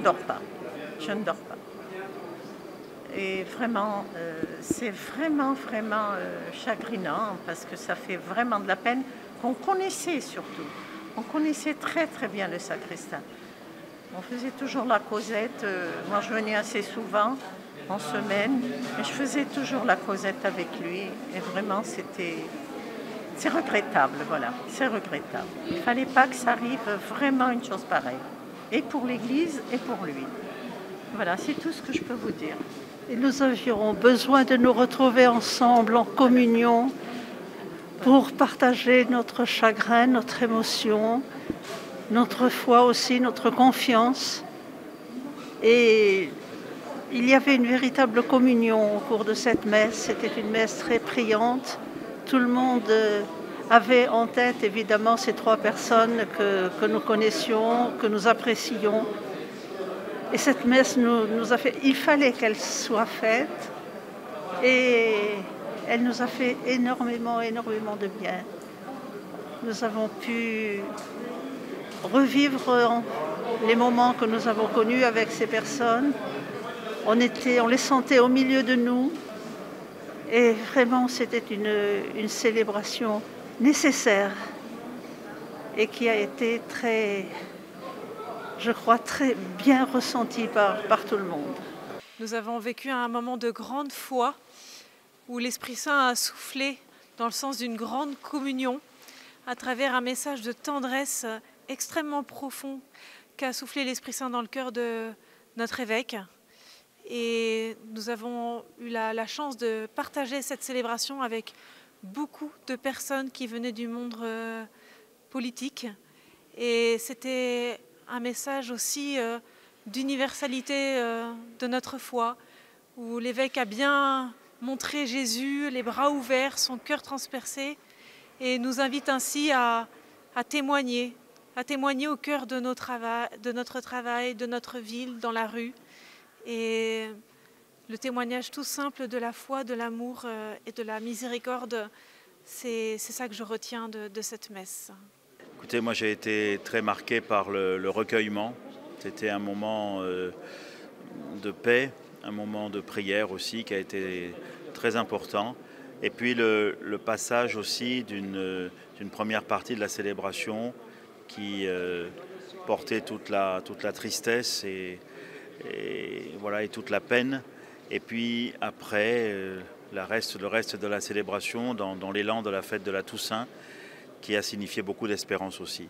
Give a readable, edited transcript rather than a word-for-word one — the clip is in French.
dors pas. Je ne dors pas. Et vraiment, c'est vraiment chagrinant parce que ça fait vraiment de la peine qu'on connaissait surtout. On connaissait très bien le sacristain. On faisait toujours la causette. Moi, je venais assez souvent en semaine, mais je faisais toujours la causette avec lui. Et vraiment, c'est regrettable, voilà. C'est regrettable. Il ne fallait pas que ça arrive vraiment une chose pareille. Et pour l'Église et pour lui. Voilà, c'est tout ce que je peux vous dire. Et nous avions besoin de nous retrouver ensemble en communion pour partager notre chagrin, notre émotion, notre foi aussi, notre confiance. Et il y avait une véritable communion au cours de cette messe. C'était une messe très priante. Tout le monde avait en tête évidemment ces trois personnes que nous connaissions, que nous apprécions. Et cette messe nous a fait, il fallait qu'elle soit faite et elle nous a fait énormément de bien. Nous avons pu revivre les moments que nous avons connus avec ces personnes. On les sentait au milieu de nous et vraiment c'était une célébration nécessaire et qui a été très bien ressentie par tout le monde. Nous avons vécu un moment de grande foi où l'Esprit Saint a soufflé dans le sens d'une grande communion à travers un message de tendresse extrêmement profond qu'a soufflé l'Esprit Saint dans le cœur de notre évêque. Et nous avons eu la chance de partager cette célébration avec beaucoup de personnes qui venaient du monde politique. Et c'était un message aussi d'universalité de notre foi, où l'évêque a bien montré Jésus, les bras ouverts, son cœur transpercé, et nous invite ainsi à témoigner au cœur de notre travail, de notre ville, dans la rue. Et le témoignage tout simple de la foi, de l'amour et de la miséricorde, c'est ça que je retiens de cette messe. Écoutez, moi j'ai été très marqué par le recueillement. C'était un moment de paix, un moment de prière aussi qui a été très important. Et puis le passage aussi d'une première partie de la célébration qui portait toute la tristesse et toute la peine. Et puis après, le reste de la célébration dans l'élan de la fête de la Toussaint, qui a signifié beaucoup d'espérance aussi.